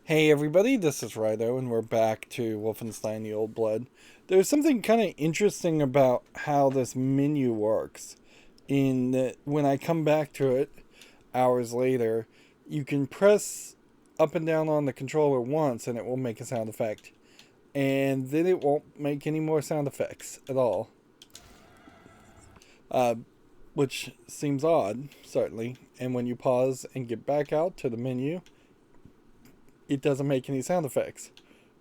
Hey everybody, this is Rydo, and we're back to Wolfenstein the Old Blood. There's something kind of interesting about how this menu works. In that, when I come back to it hours later, you can press up and down on the controller once and it will make a sound effect. And then it won't make any more sound effects at all. Which seems odd, certainly. And when you pause and get back out to the menu, it doesn't make any sound effects,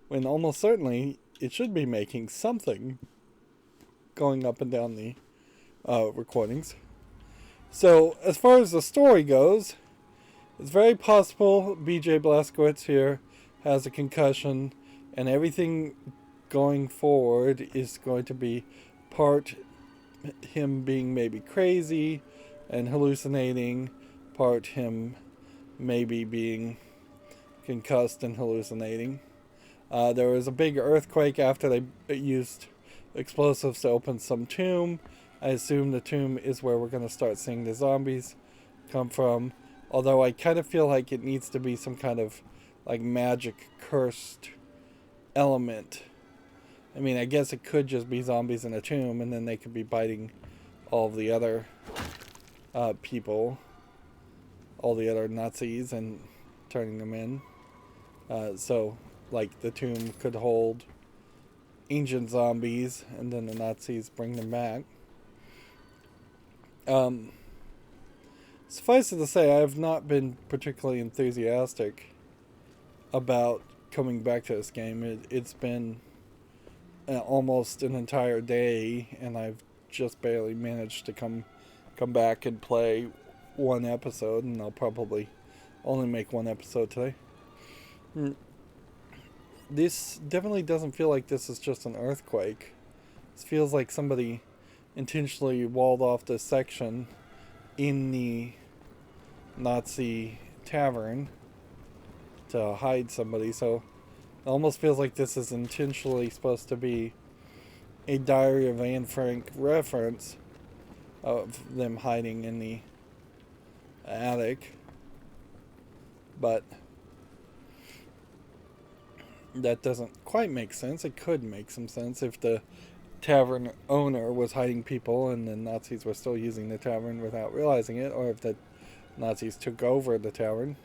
when almost certainly it should be making something going up and down the recordings. So as far as the story goes, it's very possible BJ Blazkowicz here has a concussion, and everything going forward is going to be part him being maybe crazy and hallucinating, part him maybe being concussed and hallucinating. There was a big earthquake after they used explosives to open some tomb. I assume the tomb is where we're going to start seeing the zombies come from. Although I kind of feel like it needs to be some kind of like magic cursed element. I mean, I guess it could just be zombies in a tomb, and then they could be biting all the other people, all the other Nazis, and turning them in. So, like, the tomb could hold ancient zombies, and then the Nazis bring them back. Suffice it to say, I have not been particularly enthusiastic about coming back to this game. It's been almost an entire day, and I've just barely managed to come back and play one episode, and I'll probably only make one episode today. This definitely doesn't feel like this is just an earthquake. This feels like somebody intentionally walled off this section in the Nazi tavern to hide somebody. So it almost feels like this is intentionally supposed to be a Diary of Anne Frank reference of them hiding in the attic. But that doesn't quite make sense. It could make some sense if the tavern owner was hiding people and the Nazis were still using the tavern without realizing it, or if the Nazis took over the tavern.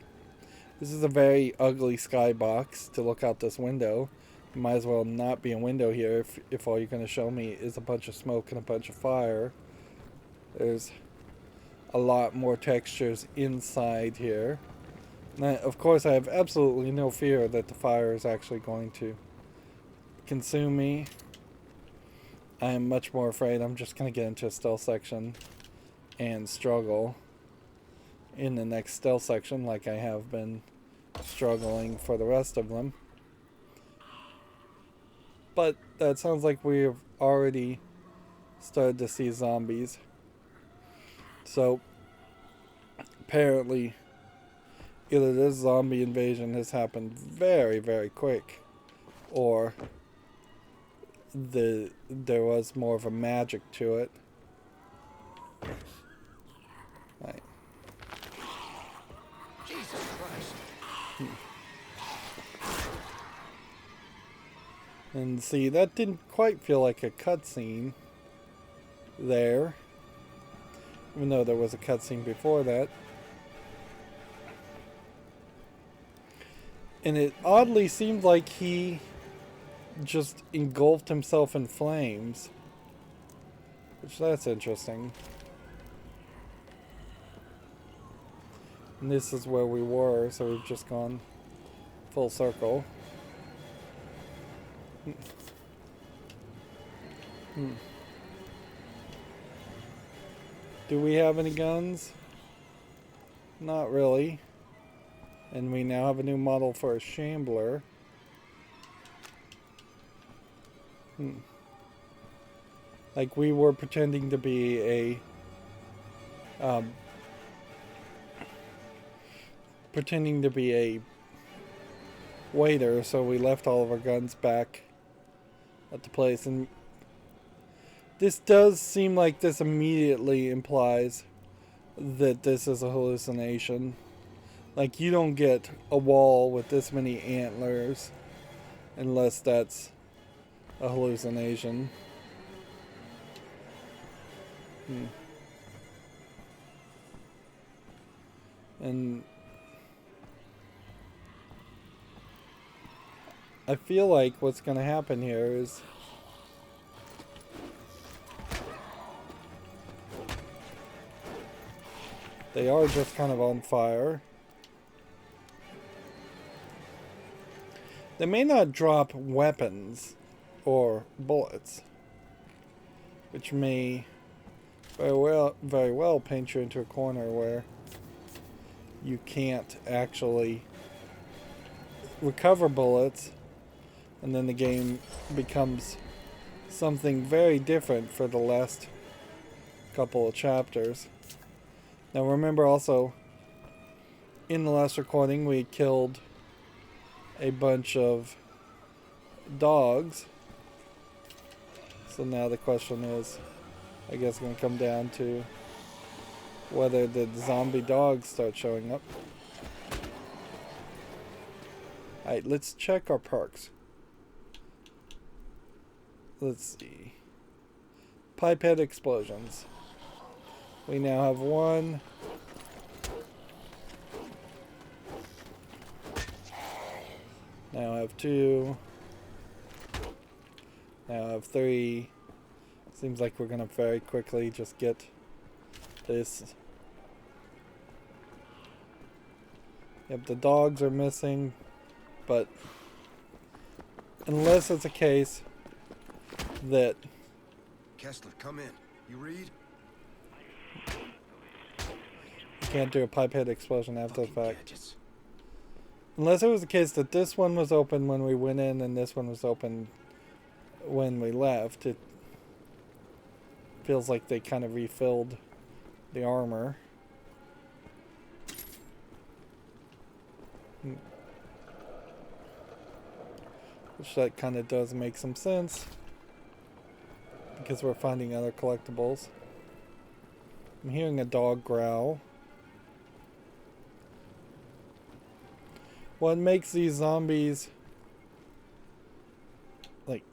This is a very ugly skybox to look out this window. It might as well not be a window here if all you're going to show me is a bunch of smoke and a bunch of fire. There's a lot more textures inside here. Now, of course, I have absolutely no fear that the fire is actually going to consume me. I am much more afraid I'm just going to get into a stealth section and struggle in the next stealth section like I have been struggling for the rest of them. But that sounds like we've already started to see zombies. So, apparently, either this zombie invasion has happened very, very quick, or there was more of a magic to it. Right. Jesus Christ. And see, that didn't quite feel like a cutscene there, even though there was a cutscene before that. And it oddly seemed like he just engulfed himself in flames. Which, that's interesting. And this is where we were, so we've just gone full circle. Do we have any guns? Not really. And we now have a new model for a shambler. Like we were pretending to be a waiter, so we left all of our guns back at the place. And this does seem like this immediately implies that this is a hallucination. Like, you don't get a wall with this many antlers unless that's a hallucination. And I feel like what's going to happen here is they are just kind of on fire. They may not drop weapons or bullets, which may very well paint you into a corner where you can't actually recover bullets, and then the game becomes something very different for the last couple of chapters. Now remember also, in the last recording we killed a bunch of dogs. So now the question is, I guess, going to come down to whether the zombie dogs start showing up. Alright, let's check our perks. Let's see. Pipette explosions. We now have one. Now I have two. Now I have three. Seems like we're gonna very quickly just get this. Yep, the dogs are missing, but unless it's a case that Kessler, come in. You read? you can't do a pipette explosion after the fact. Gadgets. Unless it was the case that this one was open when we went in and this one was open when we left. It feels like they kind of refilled the armor. Which that kind of does make some sense, because we're finding other collectibles. I'm hearing a dog growl. What makes these zombies, like,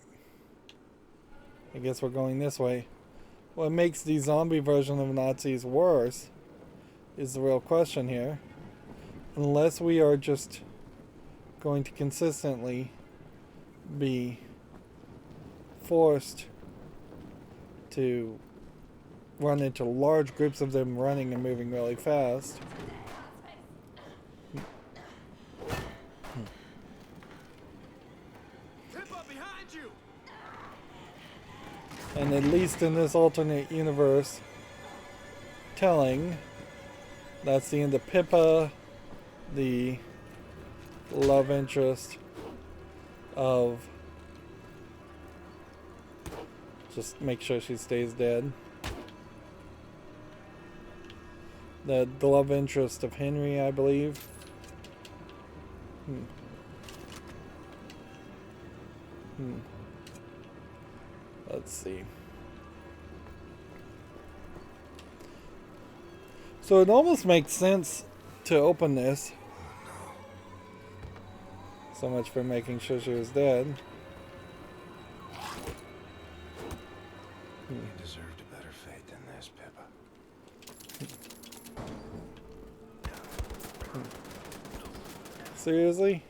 I guess we're going this way. What makes the zombie version of Nazis worse is the real question here. Unless we are just going to consistently be forced to run into large groups of them running and moving really fast. And at least in this alternate universe telling, that's the end of Pippa, the love interest of, just make sure she stays dead. The love interest of Henry, I believe. Let's see. So it almost makes sense to open this. So much for making sure she was dead. You deserved a better fate than this, Pippa. Seriously?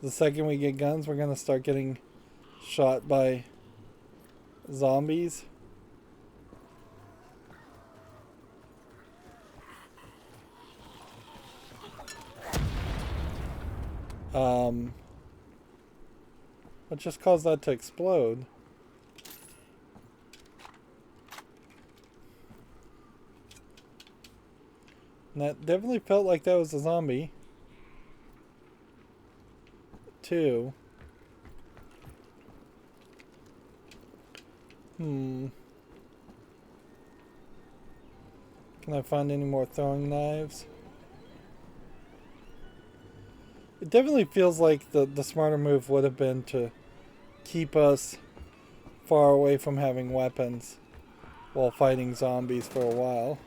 The second we get guns, we're gonna start getting shot by zombies. What just caused that to explode? And that definitely felt like that was a zombie. Two. Can I find any more throwing knives? It definitely feels like the smarter move would have been to keep us far away from having weapons while fighting zombies for a while.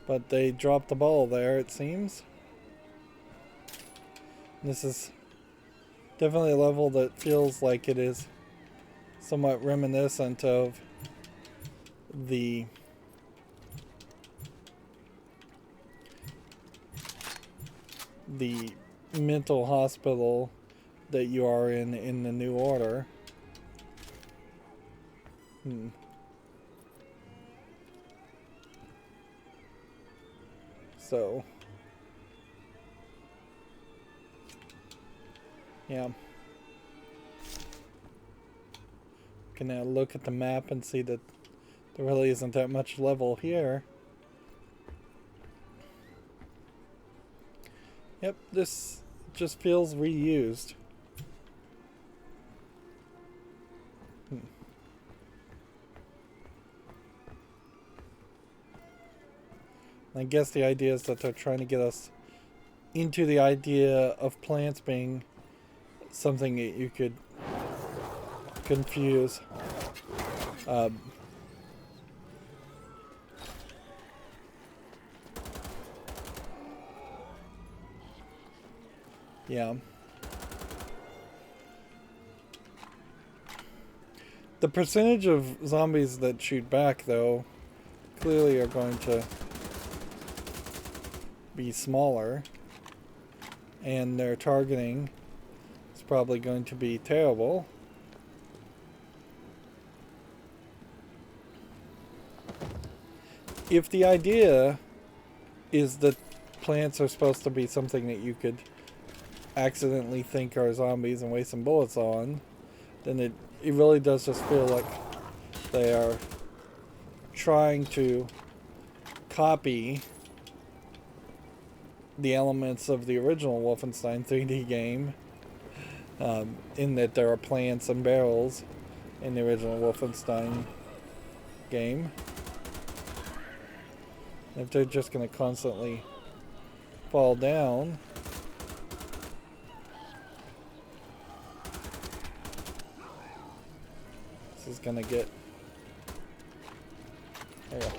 But they dropped the ball there, it seems. This is definitely a level that feels like it is somewhat reminiscent of the mental hospital that you are in the New Order. So, yeah. Can now look at the map and see that there really isn't that much level here. Yep, this just feels reused. I guess the idea is that they're trying to get us into the idea of plants being something that you could confuse. Yeah. The percentage of zombies that shoot back, though, clearly are going to be smaller. And their targeting is probably going to be terrible. If the idea is that plants are supposed to be something that you could accidentally think are zombies and waste some bullets on, then it really does just feel like they are trying to copy the elements of the original Wolfenstein 3D game, in that there are plants and barrels in the original Wolfenstein game. If they're just going to constantly fall down, this is going to get... There you go.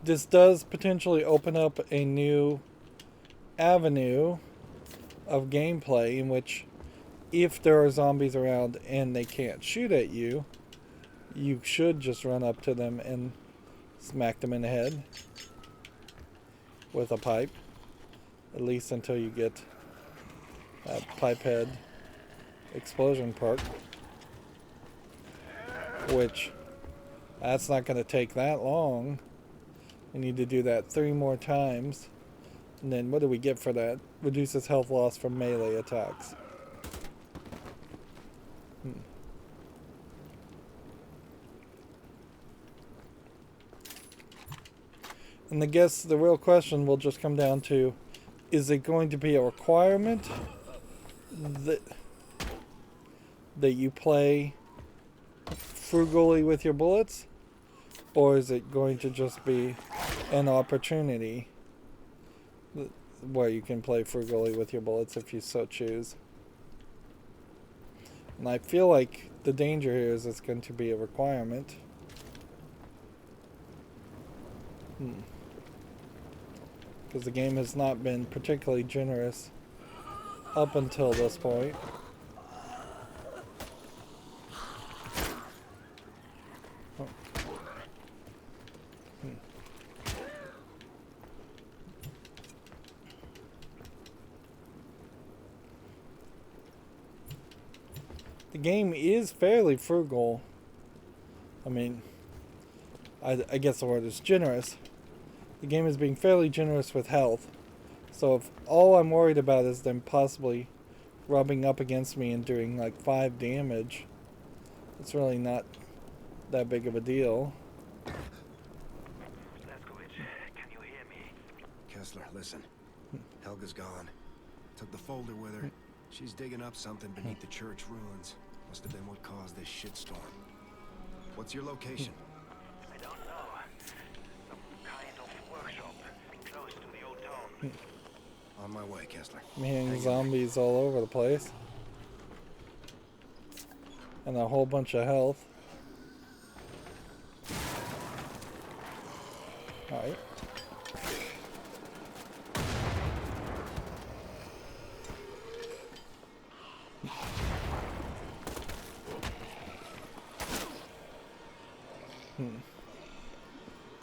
This does potentially open up a new avenue of gameplay in which, if there are zombies around and they can't shoot at you, you should just run up to them and smack them in the head with a pipe, at least until you get that pipe head explosion perk, which that's not going to take that long. We need to do that 3 more times, and then what do we get for that? Reduces health loss from melee attacks. And I guess the real question will just come down to, is it going to be a requirement that you play frugally with your bullets? Or is it going to just be an opportunity where you can play frugally with your bullets if you so choose? And I feel like the danger here is it's going to be a requirement. Because the game has not been particularly generous up until this point. The game is fairly frugal. I mean, I guess the word is generous. The game is being fairly generous with health. So if all I'm worried about is them possibly rubbing up against me and doing like 5 damage, it's really not that big of a deal. Blazkowicz, can you hear me? Kessler, listen. Helga's gone. Took the folder with her. She's digging up something beneath the church ruins. Must have been what caused this shitstorm. What's your location? I don't know. Some kind of workshop close to the old town. On my way, Kessler. I'm hearing Hang in zombies all over the place. And a whole bunch of health. Alright.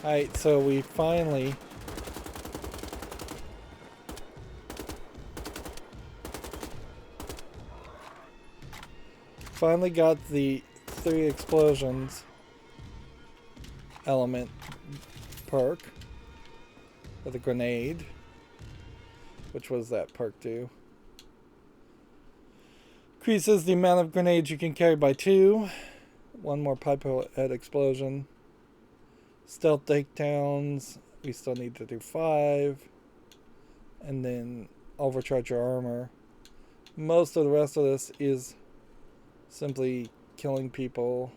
Alright, so we finally got the 3 explosions element perk with a grenade. Which was that perk do? Increases the amount of grenades you can carry by 2. 1 more pipe head explosion. Stealth takedowns, we still need to do 5. And then overcharge your armor. Most of the rest of this is simply killing people.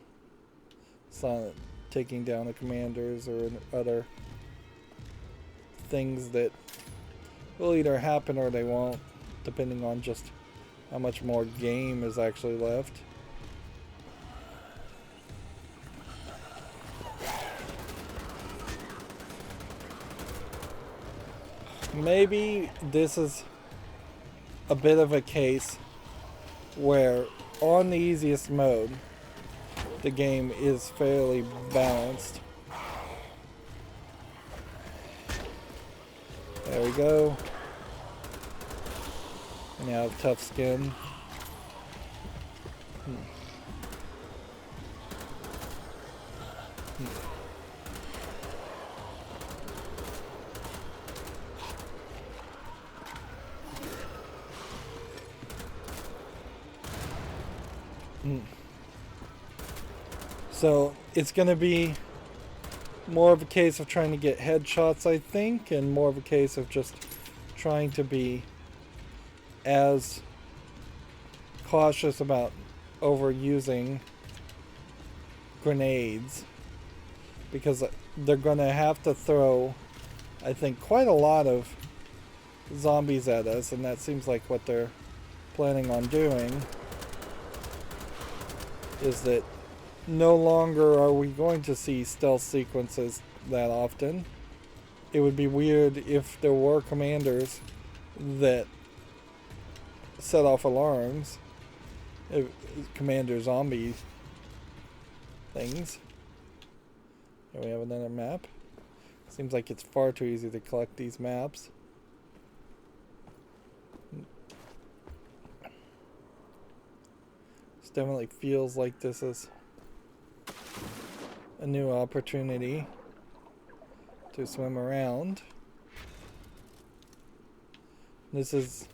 It's not taking down the commanders or other things that will either happen or they won't, depending on just how much more game is actually left. Maybe this is a bit of a case where on the easiest mode the game is fairly balanced. There we go. Now tough skin. So it's going to be more of a case of trying to get headshots, I think, and more of a case of just trying to be as cautious about overusing grenades, because they're going to have to throw, I think, quite a lot of zombies at us, and that seems like what they're planning on doing. Is that no longer are we going to see stealth sequences that often. It would be weird if there were commanders that set off alarms. Commander zombie things. Here we have another map. Seems like it's far too easy to collect these maps. This definitely feels like this is a new opportunity to swim around. This is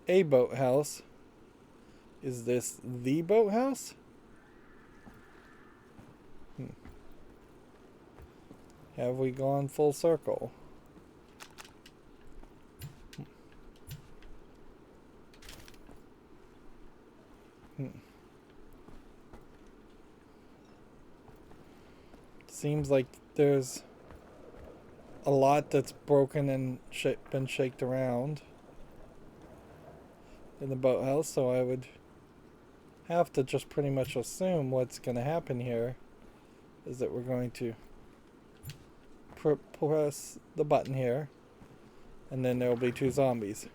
a boathouse. Is this the boathouse? Have we gone full circle? Seems like there's a lot that's broken and been shaked around in the boathouse, so I would have to just pretty much assume what's going to happen here is that we're going to press the button here, and then there will be 2 zombies.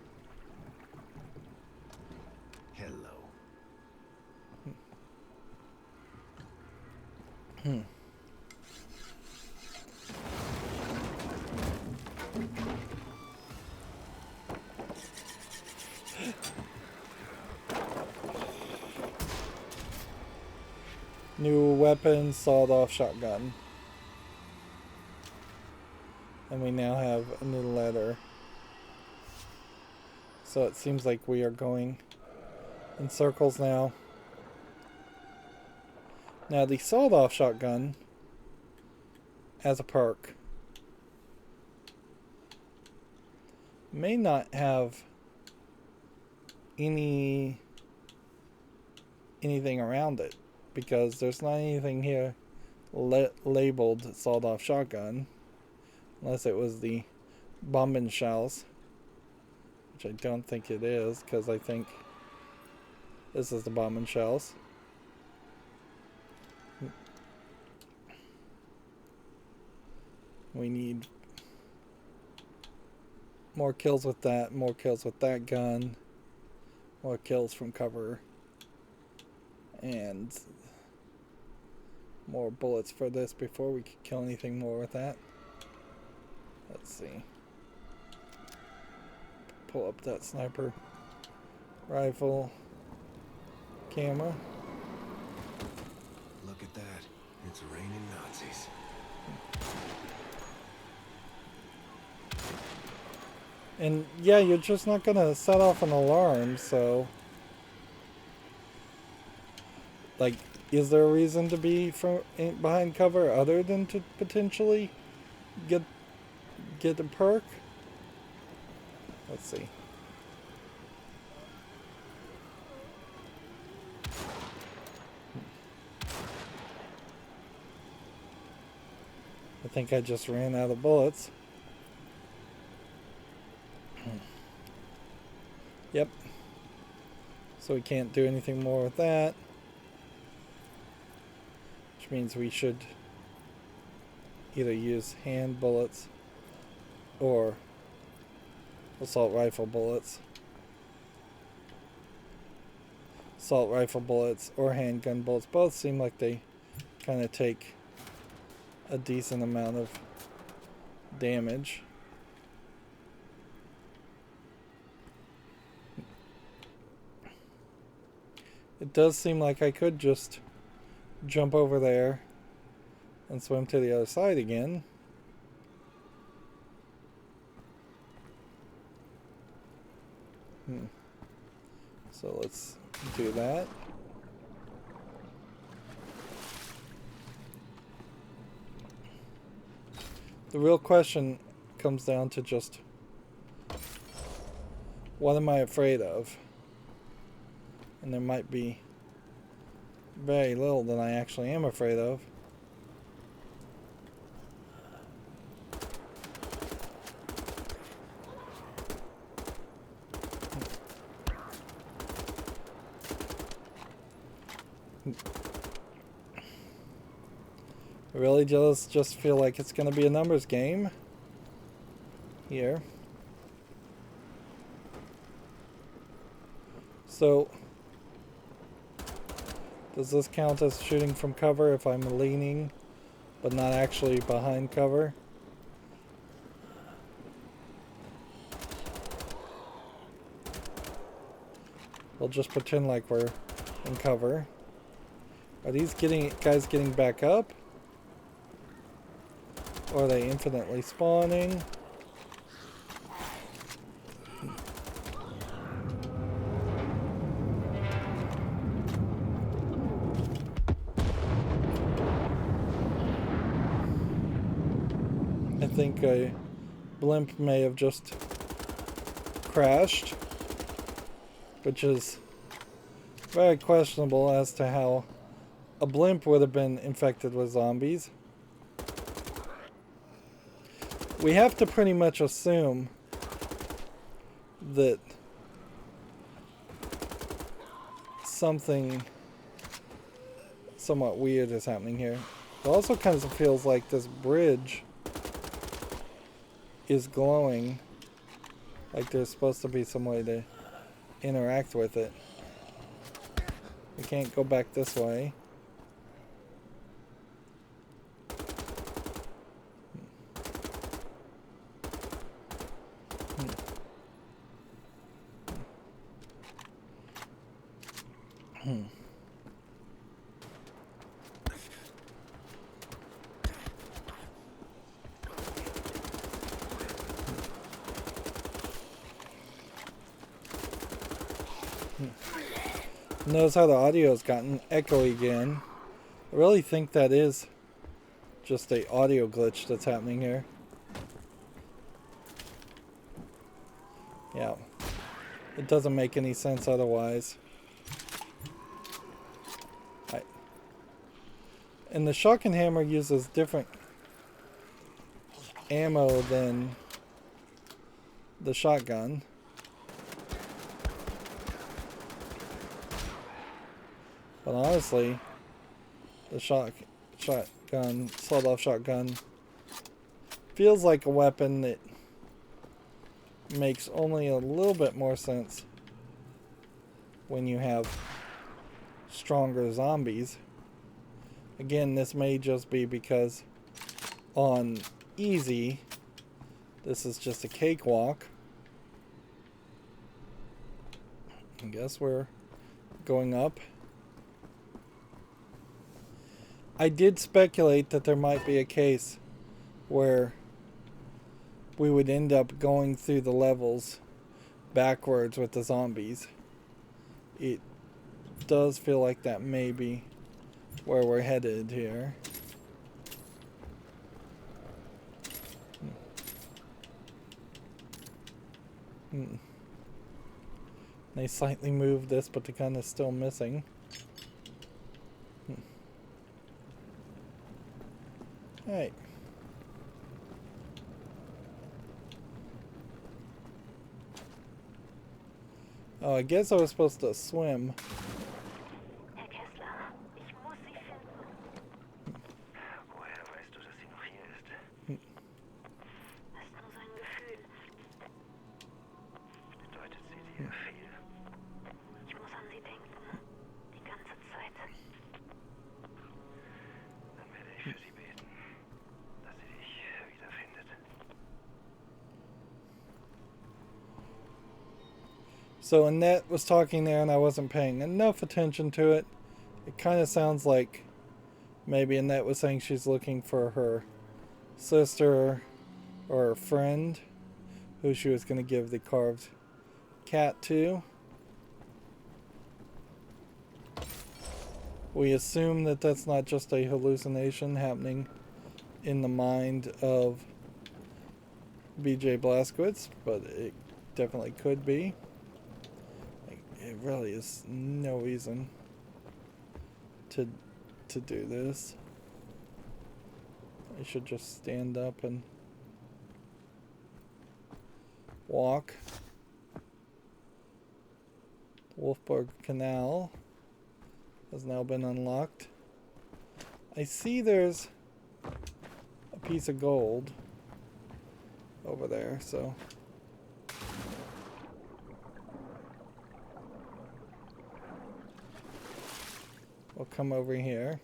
Hello. New weapon, sawed-off shotgun. And we now have a new letter. So it seems like we are going in circles now. Now the sawed-off shotgun as a perk may not have anything around it, because there's not anything here labeled sawed-off shotgun, unless it was the bomben shells which I don't think it is, because I think this is the bombing shells. We need more kills with that, more kills with that gun, more kills from cover, and more bullets for this before we could kill anything more with that. Let's see. Pull up that sniper rifle camera. Look at that. It's raining Nazis. And yeah, you're just not gonna set off an alarm, so like, is there a reason to be behind cover other than to potentially get a perk? Let's see. I think I just ran out of bullets. Yep. So we can't do anything more with that. Which means we should either use hand bullets or assault rifle bullets. Assault rifle bullets or handgun bullets both seem like they kind of take a decent amount of damage. It does seem like I could just jump over there and swim to the other side again. So let's do that. The real question comes down to just, what am I afraid of? And there might be very little that I actually am afraid of. It really does just feel like it's going to be a numbers game here. So, does this count as shooting from cover if I'm leaning but not actually behind cover? We'll just pretend like we're in cover. Are these guys getting back up? Or are they infinitely spawning? I think a blimp may have just crashed, which is very questionable as to how a blimp would have been infected with zombies. We have to pretty much assume that something somewhat weird is happening here. It also kind of feels like this bridge is glowing, like there's supposed to be some way to interact with it. We can't go back this way. Notice how the audio's gotten echoey again. I really think that is just a audio glitch that's happening here. Yeah. It doesn't make any sense otherwise. And the shotgun hammer uses different ammo than the shotgun. But honestly, the shotgun, sawed-off shotgun, feels like a weapon that makes only a little bit more sense when you have stronger zombies. Again, this may just be because on easy, this is just a cakewalk. I guess we're going up. I did speculate that there might be a case where we would end up going through the levels backwards with the zombies. It does feel like that may be where we're headed here. They slightly moved this, but the gun is still missing. Alright. Oh, I guess I was supposed to swim. Herr Kessler, ich muss Sie finden. Woher weißt du, dass sie noch hier ist? Das ist nur so ein Gefühl. Bedeutet sie dir viel? Ich muss an Sie denken. Die ganze Zeit. Dann werde ich für sie beten, dass sie dich wiederfindet. So Annette was talking there and I wasn't paying enough attention to it. It kind of sounds like maybe Annette was saying she's looking for her sister or her friend who she was going to give the carved cat to. We assume that that's not just a hallucination happening in the mind of BJ Blazkowicz, but it definitely could be. It really is no reason to do this. I should just stand up and walk. Wolfberg Canal has now been unlocked. I see there's a piece of gold over there, so we'll come over here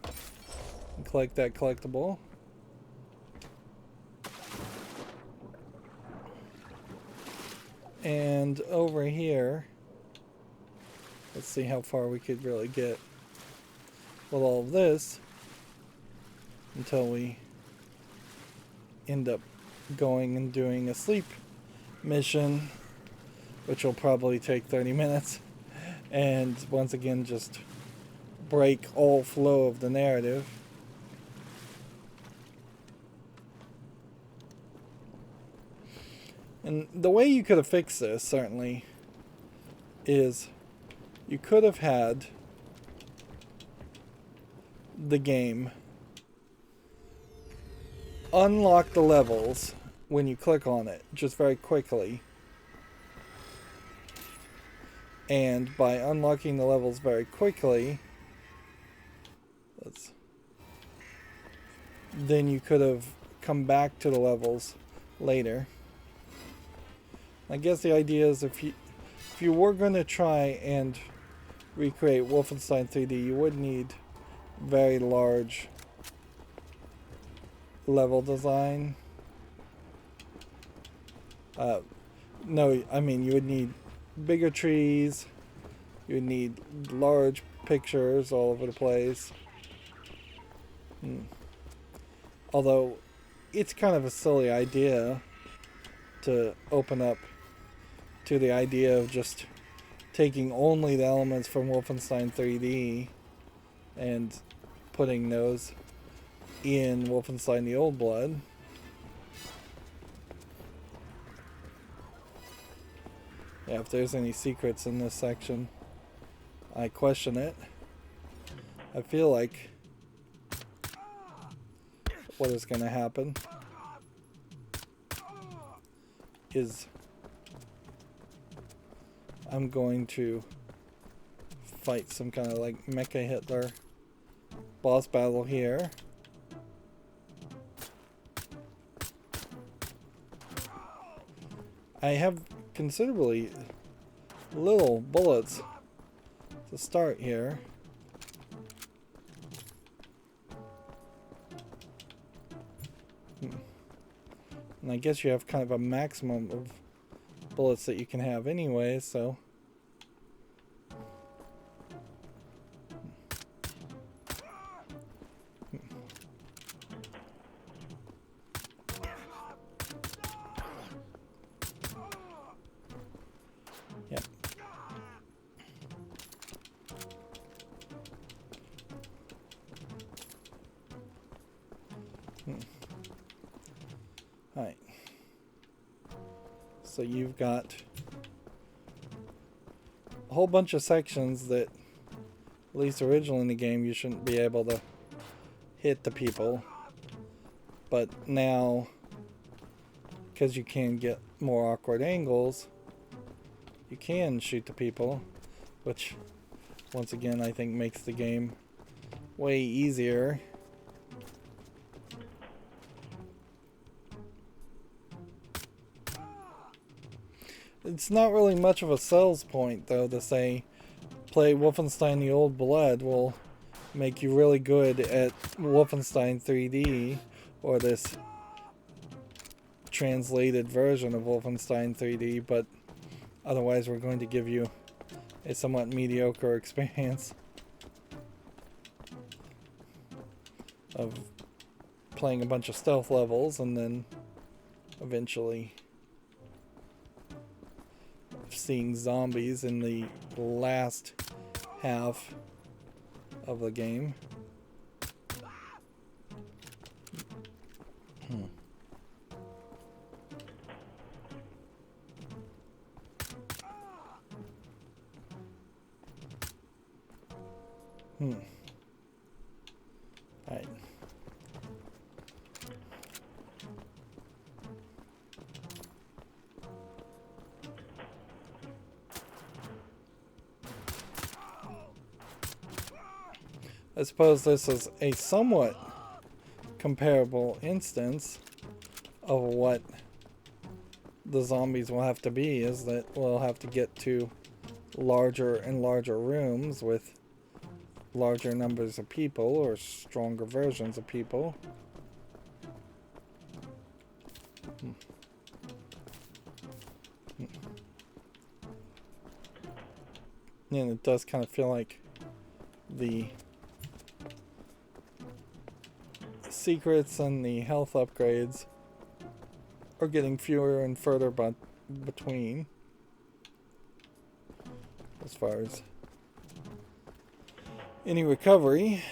and collect that collectible. And over here, let's see how far we could really get with all of this until we end up going and doing a sleep mission, which will probably take 30 minutes, and once again just break all flow of the narrative. And the way you could have fixed this, certainly, is you could have had the game unlock the levels when you click on it, just very quickly. And by unlocking the levels very quickly, then you could have come back to the levels later. I guess the idea is if you were going to try and recreate Wolfenstein 3D, you would need very large level design. No, I mean you would need bigger trees, you would need large pictures all over the place. Although it's kind of a silly idea to open up to the idea of just taking only the elements from Wolfenstein 3D and putting those in Wolfenstein the Old Blood. Yeah, if there's any secrets in this section, I question it. I feel like what is going to happen is I'm going to fight some kind of like Mecha Hitler boss battle here. I have considerably little bullets to start here. And I guess you have kind of a maximum of bullets that you can have anyway, so. Yep. Alright. So you've got a whole bunch of sections that, at least originally in the game, you shouldn't be able to hit the people. But now, because you can get more awkward angles, you can shoot the people, which, once again, I think makes the game way easier. It's not really much of a sales point, though, to say play Wolfenstein the Old Blood will make you really good at Wolfenstein 3D, or this translated version of Wolfenstein 3D, but otherwise we're going to give you a somewhat mediocre experience of playing a bunch of stealth levels and then eventually seeing zombies in the last half of the game. Right. I suppose this is a somewhat comparable instance of what the zombies will have to be, is that we'll have to get to larger and larger rooms with larger numbers of people or stronger versions of people. And it does kind of feel like the secrets and the health upgrades are getting fewer and further between as far as any recovery.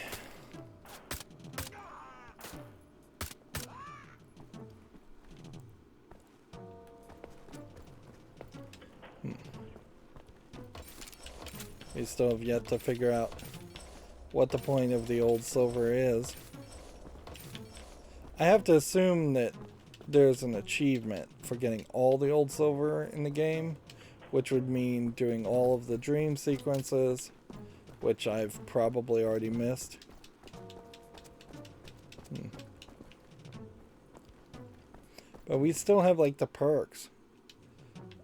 We still have yet to figure out what the point of the old silver is. I have to assume that there's an achievement for getting all the old silver in the game, which would mean doing all of the dream sequences, which I've probably already missed. But we still have like the perks.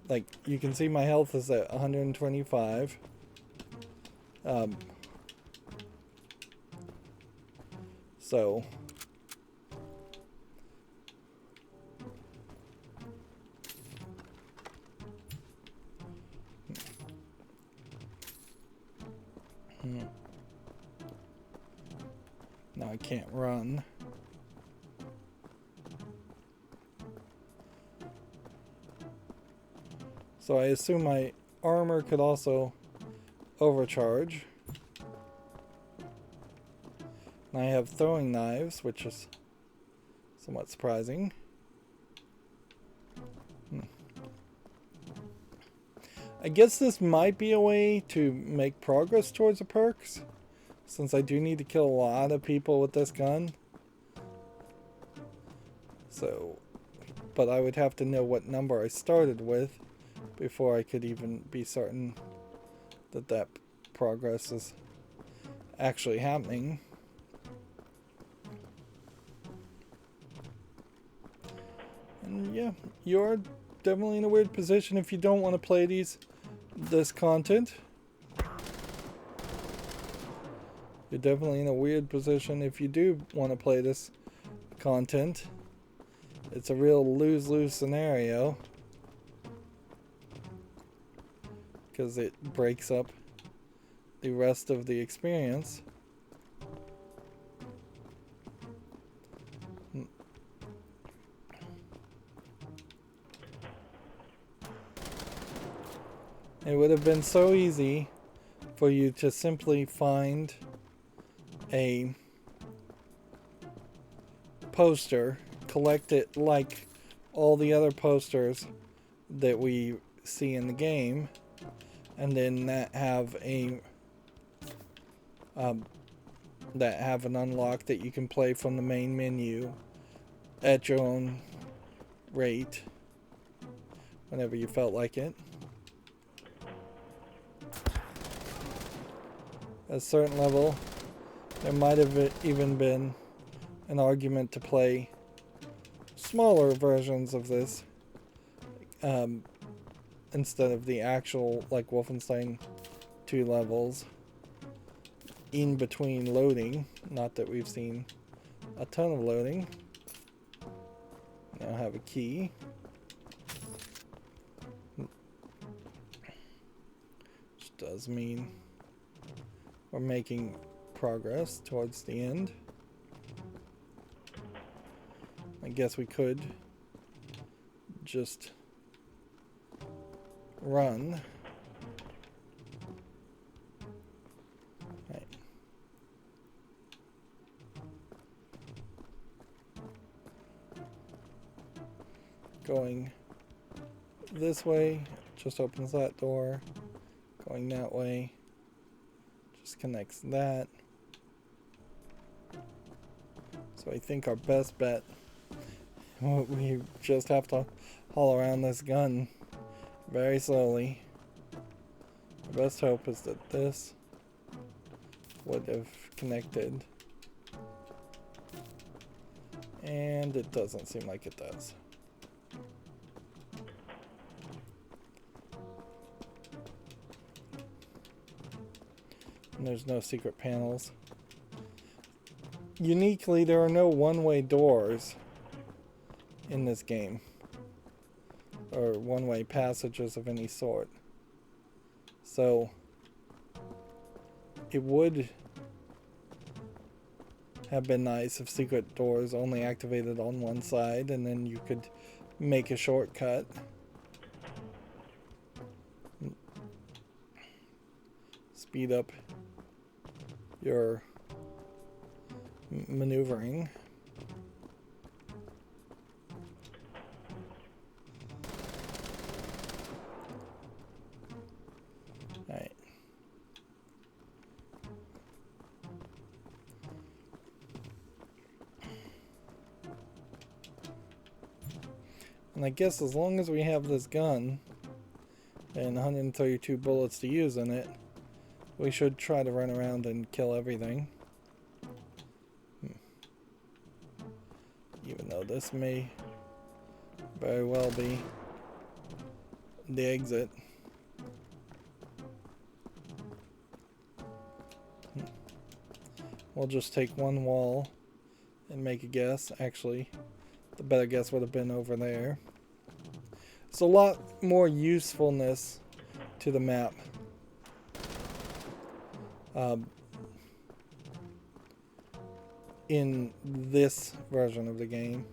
Like, you can see my health is at 125. So now I can't run. So I assume my armor could also overcharge. And I have throwing knives, which is somewhat surprising. I guess this might be a way to make progress towards the perks, since I do need to kill a lot of people with this gun. So, but I would have to know what number I started with before I could even be certain that that progress is actually happening. And yeah, you're definitely in a weird position if you don't want to play this content. You're definitely in a weird position if you do want to play this content. It's a real lose-lose scenario, because it breaks up the rest of the experience. It would have been so easy for you to simply find a poster, collect it like all the other posters that we see in the game, and then have an unlock that you can play from the main menu at your own rate whenever you felt like it. At a certain level, there might have even been an argument to play smaller versions of this instead of the actual, like, Wolfenstein 2 levels in between loading. Not that we've seen a ton of loading. Now I have a key. Which does mean we're making progress towards the end. I guess we could just run. Right. Going this way just opens that door. Going that way just connects that. So I think our best bet, we just have to haul around this gun very slowly. Our best hope is that this would have connected, and it doesn't seem like it does. And there's no secret panels. Uniquely, there are no one-way doors in this game, or one-way passages of any sort. So it would have been nice if secret doors only activated on one side, and then you could make a shortcut. Speed up your maneuvering. Alright. And I guess as long as we have this gun and 132 bullets to use in it, we should try to run around and kill everything. Even though this may very well be the exit. We'll just take one wall and make a guess. Actually, the better guess would have been over there. It's a lot more usefulness to the map. In this version of the game,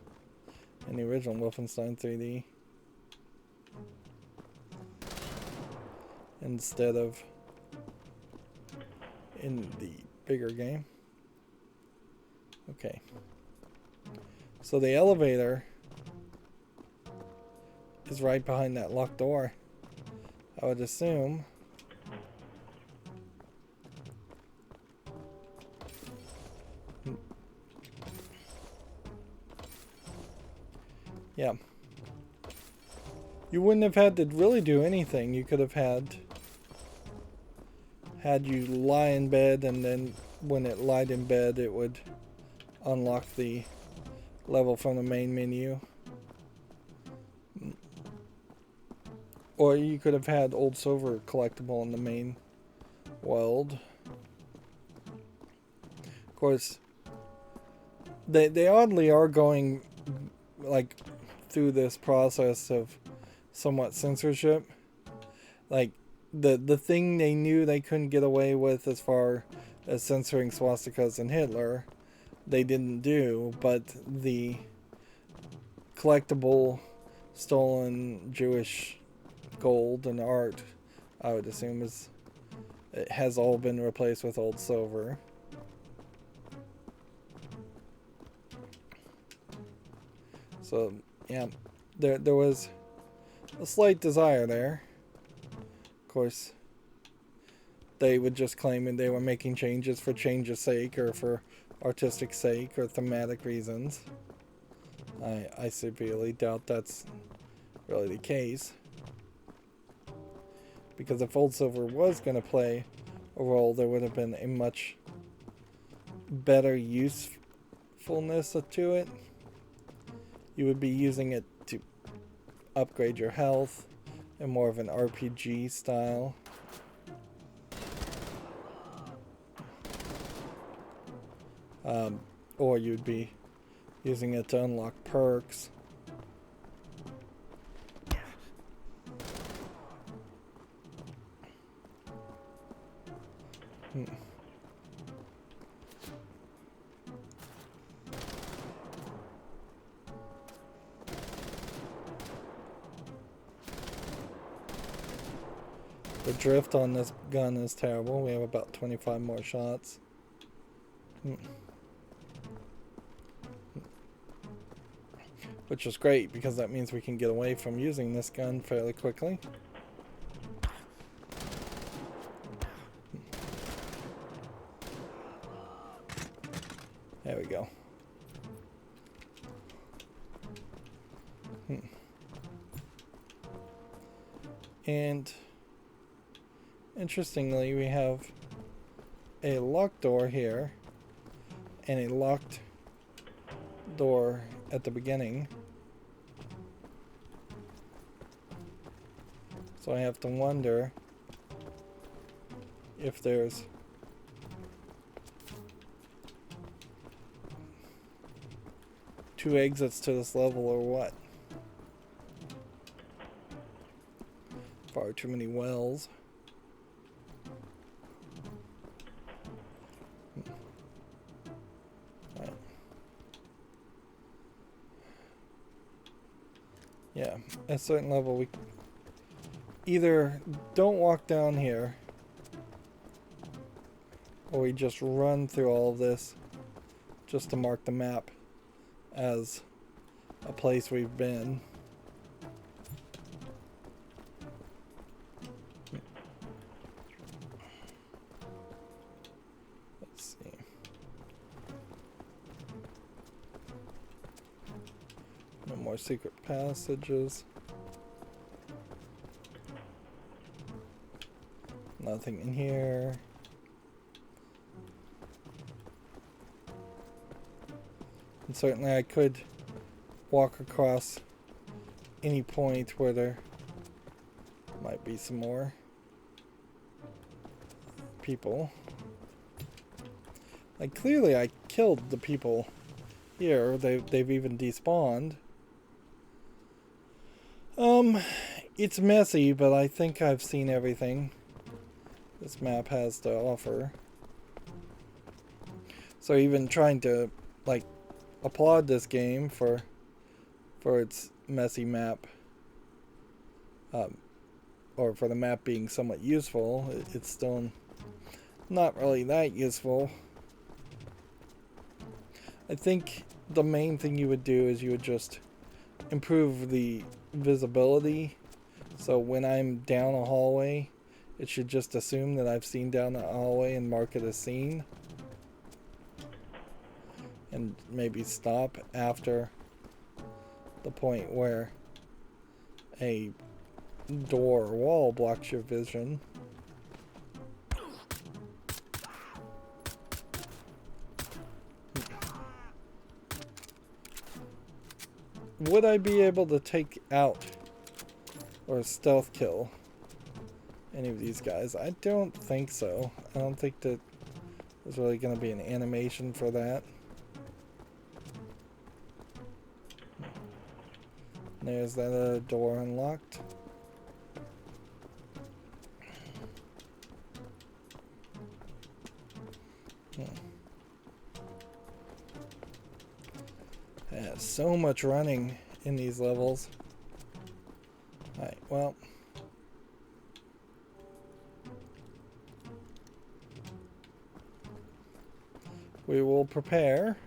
in the original Wolfenstein 3D, instead of in the bigger game. Okay, so the elevator is right behind that locked door, I would assume. Yeah. You wouldn't have had to really do anything. You could have had you lie in bed, and then when it lied in bed, it would unlock the level from the main menu. Or you could have had Old Silver collectible in the main world. Of course, they oddly are going like through this process of somewhat censorship. Like the thing they knew they couldn't get away with as far as censoring swastikas and Hitler, they didn't do, but the collectible stolen Jewish gold and art, I would assume, it has all been replaced with Old Silver. So yeah, there was a slight desire there. Of course, they would just claim that they were making changes for change's sake, or for artistic sake, or thematic reasons. I severely doubt that's really the case. Because if Old Silver was going to play a role, there would have been a much better usefulness to it. You would be using it to upgrade your health in more of an RPG style. Or you'd be using it to unlock perks. The drift on this gun is terrible. We have about 25 more shots. Which is great, because that means we can get away from using this gun fairly quickly. There we go. And interestingly, we have a locked door here and a locked door at the beginning. So I have to wonder if there's two exits to this level or what. Far too many wells. Right. Yeah, at a certain level we either don't walk down here, or we just run through all of this just to mark the map as a place we've been. Let's see. No more secret passages. Nothing in here. And certainly I could walk across any point where there might be some more people. Like, clearly I killed the people here. They've even despawned. It's messy, but I think I've seen everything this map has to offer. So even trying to, like, applaud this game for its messy map, or for the map being somewhat useful, it's still not really that useful. I think the main thing you would do is you would just improve the visibility, so when I'm down a hallway, it should just assume that I've seen down the hallway and mark it as seen. And maybe stop after the point where a door or wall blocks your vision. Would I be able to take out or stealth kill any of these guys? I don't think so. I don't think that there's really going to be an animation for that. There's that door unlocked. Yeah, so much running in these levels. Alright, well. We will prepare.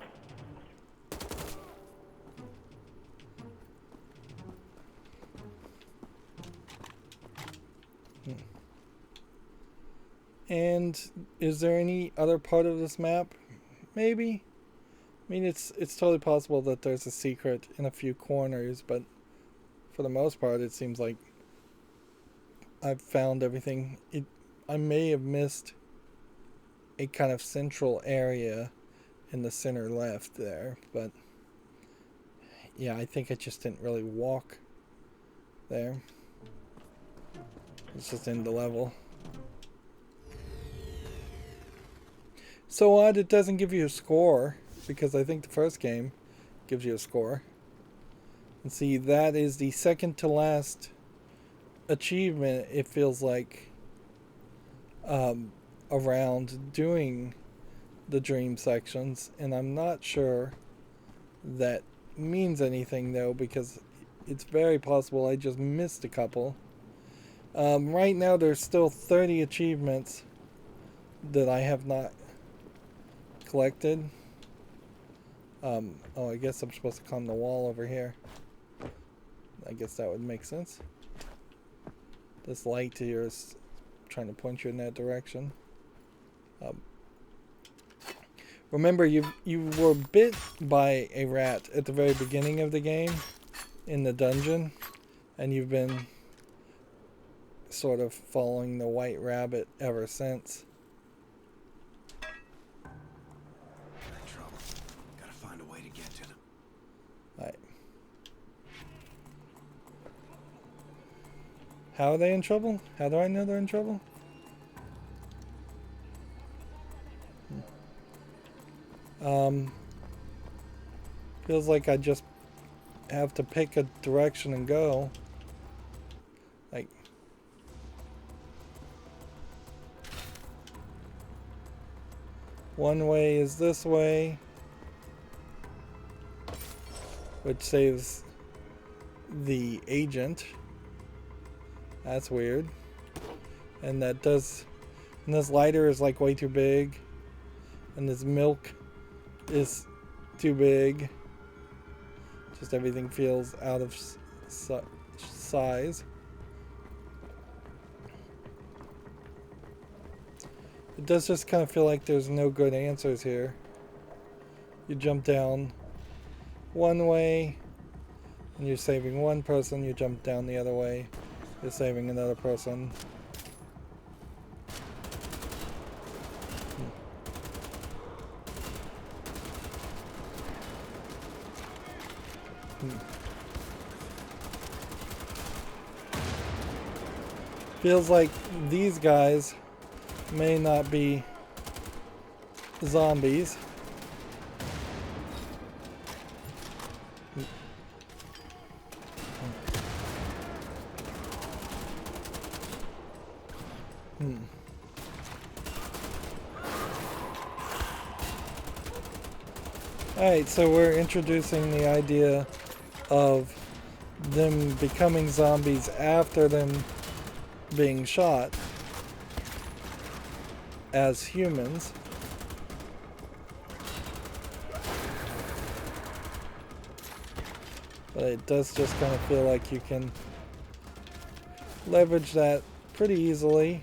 And is there any other part of this map? Maybe. I mean, it's totally possible that there's a secret in a few corners, but for the most part, it seems like I've found everything. I may have missed a kind of central area in the center left there, but yeah, I think I just didn't really walk there. It's just in the level. So odd it doesn't give you a score, because I think the first game gives you a score. And see, that is the second to last achievement, it feels like, around doing the dream sections. And I'm not sure that means anything, though, because it's very possible I just missed a couple. Right now there's still 30 achievements that I have not collected. Oh, I guess I'm supposed to climb the wall over here. I guess that would make sense. This light here is trying to point you in that direction. Remember, you were bit by a rat at the very beginning of the game in the dungeon, and you've been sort of following the white rabbit ever since. How are they in trouble? How do I know they're in trouble? Feels like I just have to pick a direction and go. Like, one way is this way, which saves the agent. That's weird. And that does... And this lighter is like way too big. And this milk is too big. Just everything feels out of size. It does just kind of feel like there's no good answers here. You jump down one way and you're saving one person. You jump down the other way. You're saving another person. Feels like these guys may not be zombies. Alright, so we're introducing the idea of them becoming zombies after them being shot as humans. But it does just kind of feel like you can leverage that pretty easily.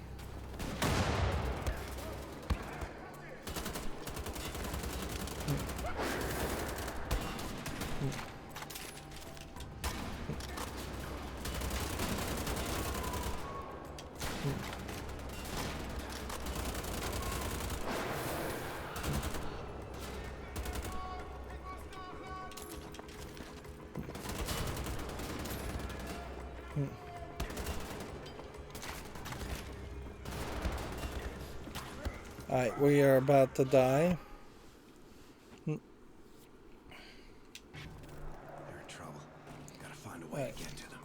Alright, we are about to die. They're in trouble. Gotta find a way to get to them.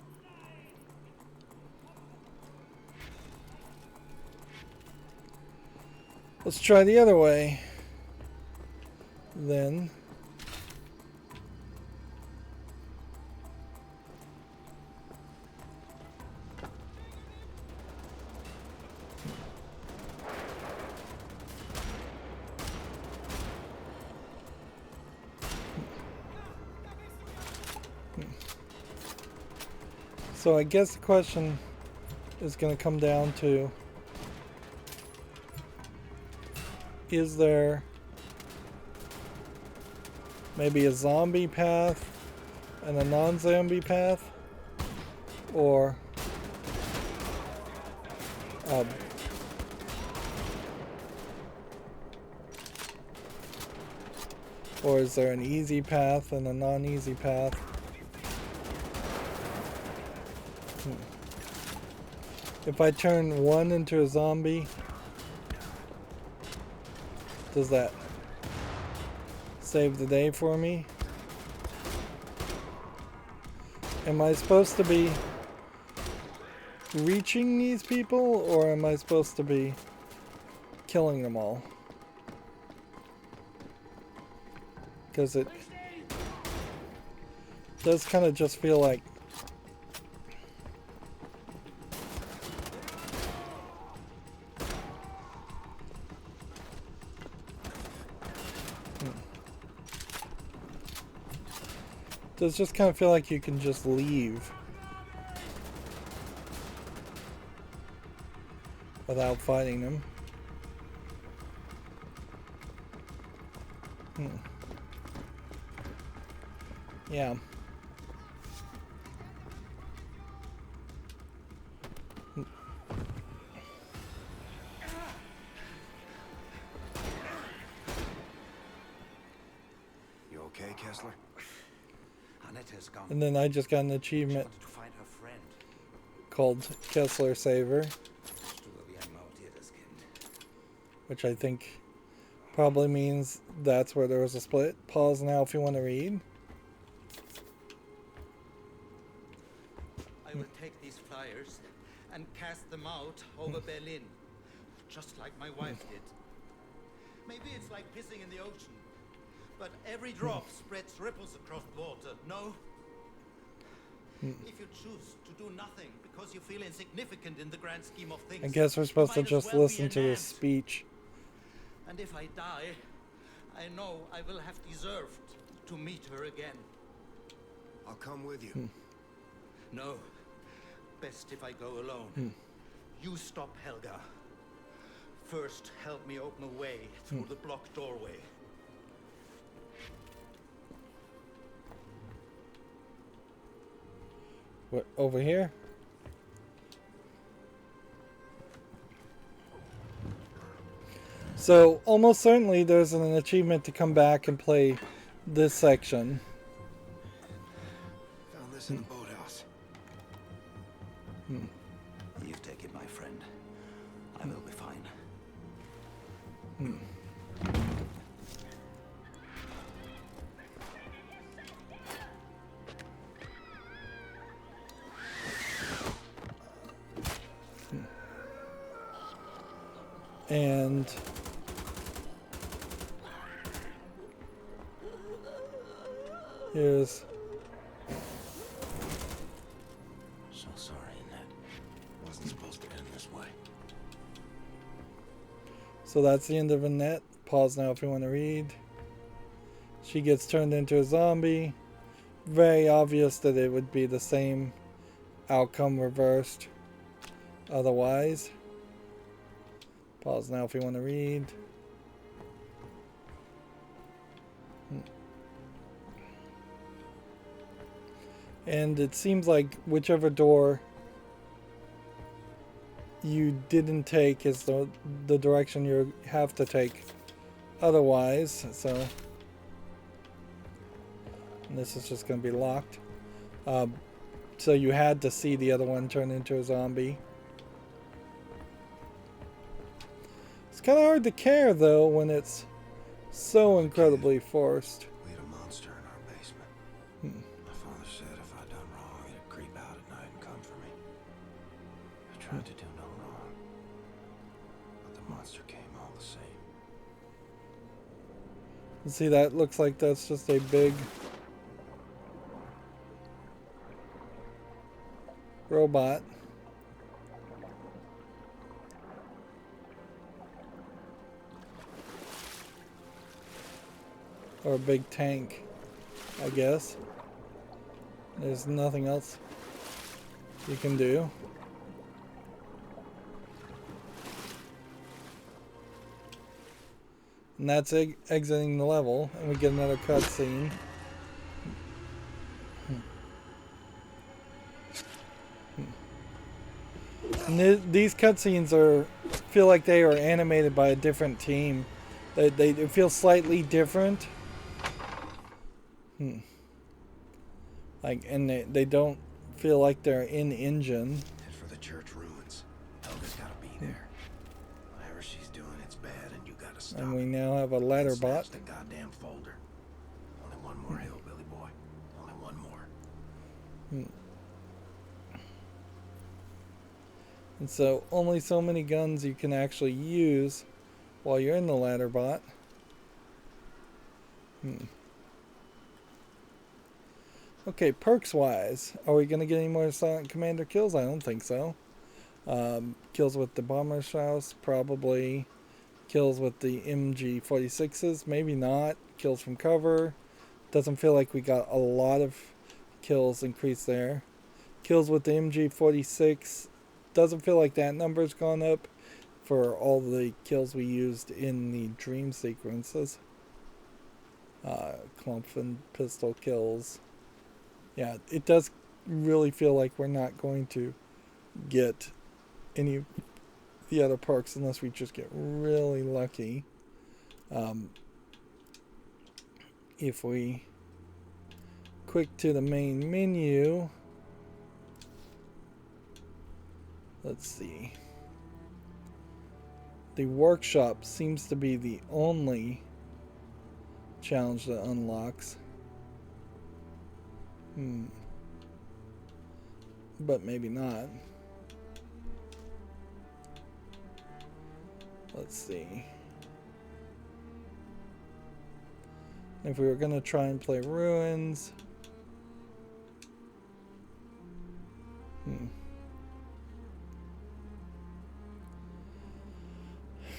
Let's try the other way. Then. So I guess the question is going to come down to, is there maybe a zombie path and a non-zombie path? Or is there an easy path and a non-easy path? If I turn one into a zombie, does that save the day for me? Am I supposed to be reaching these people, or am I supposed to be killing them all? Because it does kind of just feel like does just kind of feel like you can just leave without fighting them. Yeah. You okay, Kessler? And then I just got an achievement called Kessler Saver, which I think probably means that's where there was a split. Pause now if you want to read. I will take these flyers and cast them out over Berlin, just like my wife did. Maybe it's like pissing in the ocean, but every drop spreads ripples across the water, no? If you choose to do nothing because you feel insignificant in the grand scheme of things, I guess we're supposed to might as just well listen be to an this ant. speech. And if I die, I know I will have deserved to meet her again. I'll come with you. No. Best if I go alone. You stop Helga. First, help me open a way through the blocked doorway. What, over here? So, almost certainly there's an achievement to come back and play this section. Found this in the boathouse. You've taken my friend. I will be fine. And here's So sorry, Ned. Wasn't supposed to end this way. so that's the end of Annette. Pause now if you want to read. She gets turned into a zombie. Very obvious that it would be the same outcome reversed otherwise. Pause now if you want to read. And it seems like whichever door you didn't take is the direction you have to take otherwise. So and this is just going to be locked. So you had to see the other one turn into a zombie. kind of hard to care, though, when it's so incredibly forced. We had a monster in our basement. My father said if I'd done wrong, he'd creep out at night and come for me. I tried to do no wrong, but the monster came all the same. See, that looks like that's just a big robot. Or a big tank, I guess. There's nothing else you can do. And that's exiting the level, and we get another cutscene. These cutscenes feel like they are animated by a different team. They feel slightly different. Like, and they don't feel like they're in engine. Head for the church ruins. Helga's gotta be there. Whatever she's doing, it's bad, and you gotta stop. And we now have a ladder bot. The goddamn folder. Only one more hillbilly boy. Only one more. And so only so many guns you can actually use while you're in the ladder bot. Okay, perks wise, are we going to get any more Silent Commander kills? I don't think so. Kills with the Bomber Strauss, probably. Kills with the MG46s, maybe not. Kills from cover. Doesn't feel like we got a lot of kills increased there. Kills with the MG46, doesn't feel like that number's gone up for all the kills we used in the dream sequences. Kampfpistole kills. Yeah, it does really feel like we're not going to get any of the other perks unless we just get really lucky. If we quick to the main menu, let's see. The workshop seems to be the only challenge that unlocks. But maybe not. Let's see. If we were going to try and play Ruins.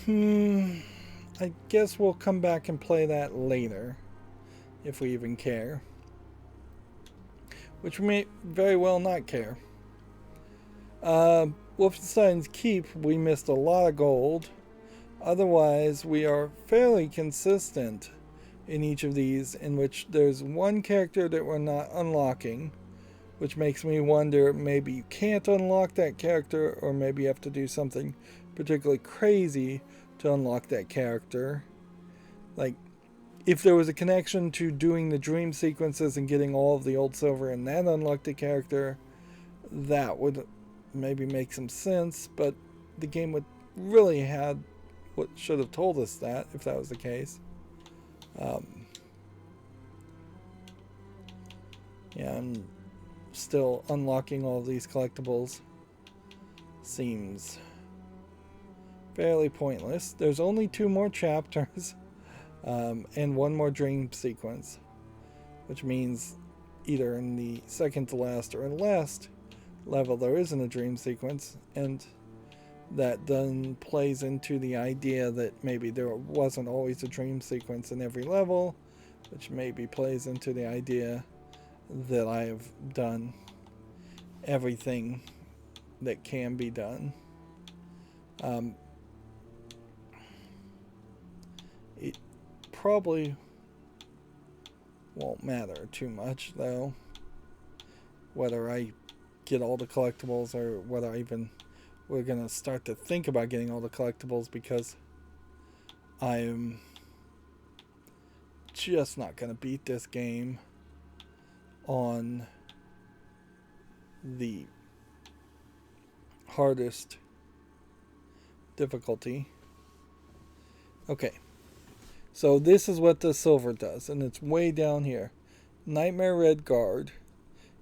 I guess we'll come back and play that later. If we even care. Which we may very well not care. Wolfenstein's Keep, we missed a lot of gold. Otherwise, we are fairly consistent in each of these, in which there's one character that we're not unlocking, which makes me wonder, maybe you can't unlock that character, or maybe you have to do something particularly crazy to unlock that character. Like, if there was a connection to doing the dream sequences and getting all of the old silver and that unlocked a character, that would maybe make some sense, but the game would really had what should have told us that if that was the case. Yeah, and still unlocking all of these collectibles seems fairly pointless. There's only 2 more chapters. And 1 more dream sequence, which means either in the second to last or last level there isn't a dream sequence, and that then plays into the idea that maybe there wasn't always a dream sequence in every level, which maybe plays into the idea that I have done everything that can be done. It probably won't matter too much, though, whether I get all the collectibles or whether we're gonna start to think about getting all the collectibles, because I'm just not gonna beat this game on the hardest difficulty. Okay. So this is what the silver does, and it's way down here. Nightmare Red Guard.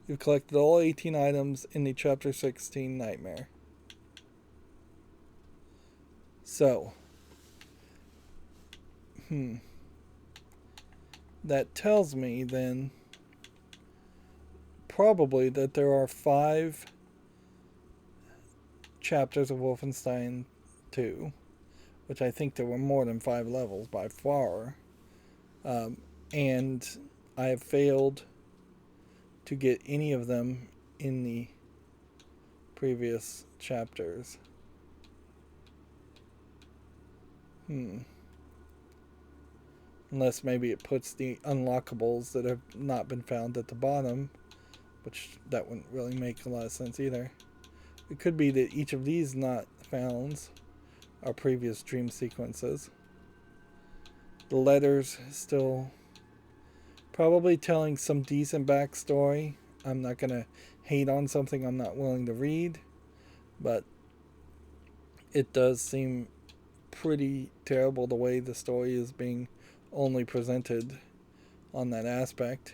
You've collected all 18 items in the Chapter 16 Nightmare. So, that tells me then probably that there are 5 chapters of Wolfenstein 2, which I think there were more than 5 levels by far, and I have failed to get any of them in the previous chapters. Unless maybe it puts the unlockables that have not been found at the bottom, which that wouldn't really make a lot of sense either. It could be that each of these not founds are previous dream sequences. The letters still probably telling some decent backstory. I'm not going to hate on something I'm not willing to read, but it does seem pretty terrible the way the story is being only presented on that aspect.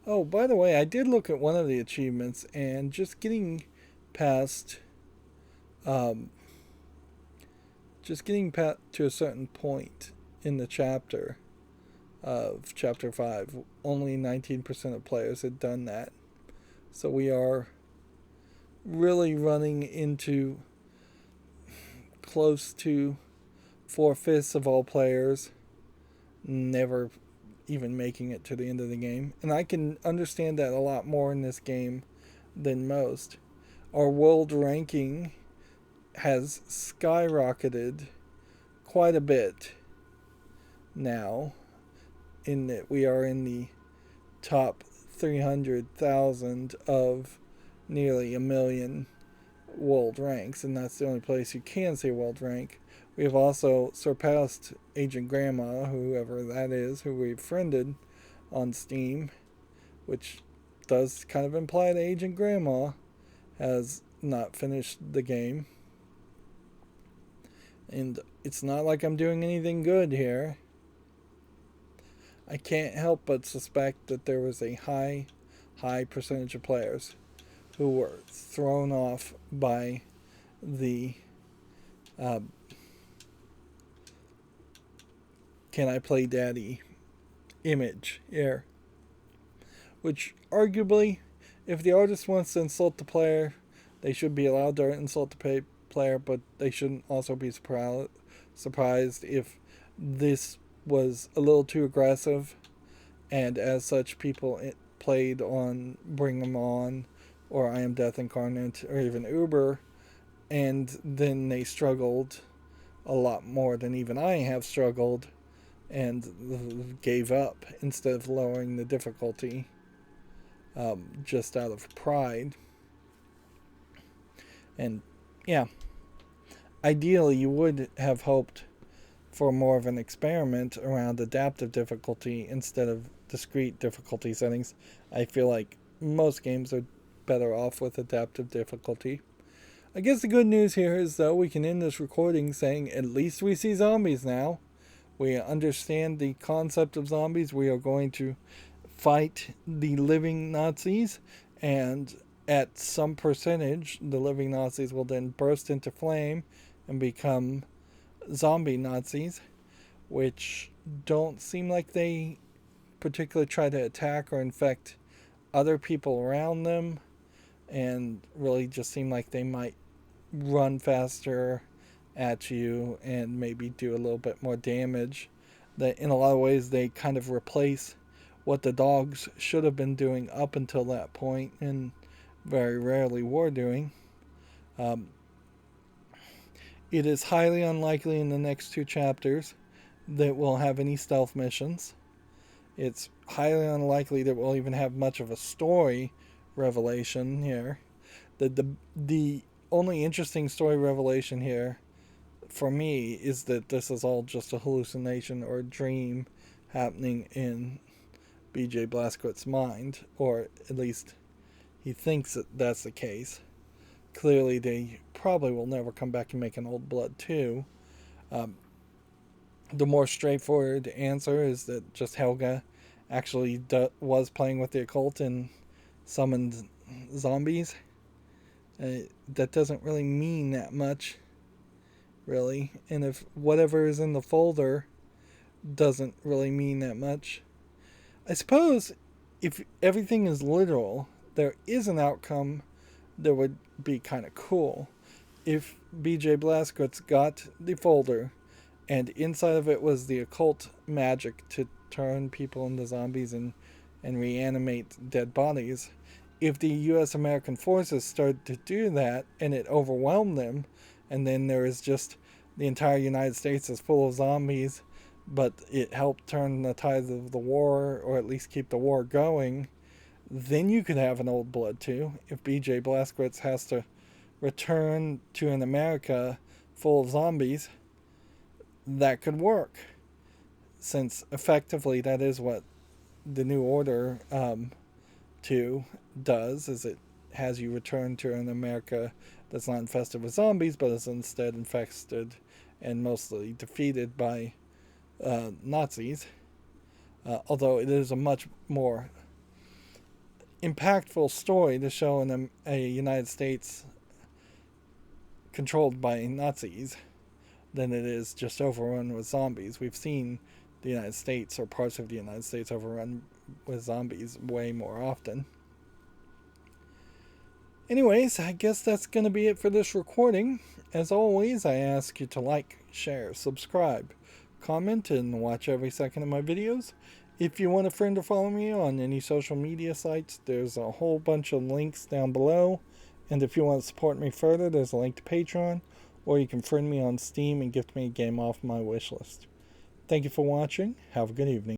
Oh, by the way, I did look at one of the achievements, and just getting past to a certain point in the chapter of chapter 5, only 19% of players had done that. So we are really running into close to 4/5 of all players never even making it to the end of the game. And I can understand that a lot more in this game than most. Our world ranking has skyrocketed quite a bit now, in that we are in the top 300,000 of nearly 1 million world ranks, and that's the only place you can see world rank. We have also surpassed Agent Grandma, whoever that is, who we've friended on Steam, which does kind of imply that Agent Grandma has not finished the game. And it's not like I'm doing anything good here. I can't help but suspect that there was a high percentage of players who were thrown off by the can I play daddy image here. Which arguably, if the artist wants to insult the player, they should be allowed to insult the player, but they shouldn't also be surprised if this was a little too aggressive, and as such people played on Bring 'Em On or I Am Death Incarnate or even Uber, and then they struggled a lot more than even I have struggled and gave up instead of lowering the difficulty, just out of pride. And yeah, ideally you would have hoped for more of an experiment around adaptive difficulty instead of discrete difficulty settings. I feel like most games are better off with adaptive difficulty. I guess the good news here is, though, we can end this recording saying at least we see zombies now. We understand the concept of zombies. We are going to fight the living Nazis, and at some percentage, the living Nazis will then burst into flame and become zombie Nazis, which don't seem like they particularly try to attack or infect other people around them, and really just seem like they might run faster at you and maybe do a little bit more damage. That in a lot of ways they kind of replace what the dogs should have been doing up until that point and very rarely were doing. It is highly unlikely in the next 2 chapters that we'll have any stealth missions. It's highly unlikely that we'll even have much of a story revelation here. The only interesting story revelation here for me is that this is all just a hallucination or a dream happening in B.J. Blazkowicz's mind, or at least he thinks that that's the case. Clearly they probably will never come back and make an Old Blood 2. the more straightforward answer is that just Helga actually was playing with the occult and summoned zombies. That doesn't really mean that much, really. And if whatever is in the folder doesn't really mean that much, I suppose if everything is literal, there is an outcome that would be kind of cool. If BJ Blazkowicz got the folder and inside of it was the occult magic to turn people into zombies and reanimate dead bodies, if the U.S. American forces started to do that and it overwhelmed them, and then there is just the entire United States is full of zombies, but it helped turn the tides of the war, or at least keep the war going, then you could have an Old Blood too. If BJ Blazkowicz has to return to an America full of zombies, that could work, since effectively that is what the New Order 2 does, is it has you return to an America that's not infested with zombies, but is instead infested and mostly defeated by Nazis. Although it is a much more impactful story to show in a United States controlled by Nazis than it is just overrun with zombies. We've seen the United States or parts of the United States overrun with zombies way more often. Anyways, I guess that's going to be it for this recording. As always, I ask you to like, share, subscribe, comment, and watch every second of my videos. If you want a friend to follow me on any social media sites, there's a whole bunch of links down below. And if you want to support me further, there's a link to Patreon, or you can friend me on Steam and gift me a game off my wish list. Thank you for watching. Have a good evening.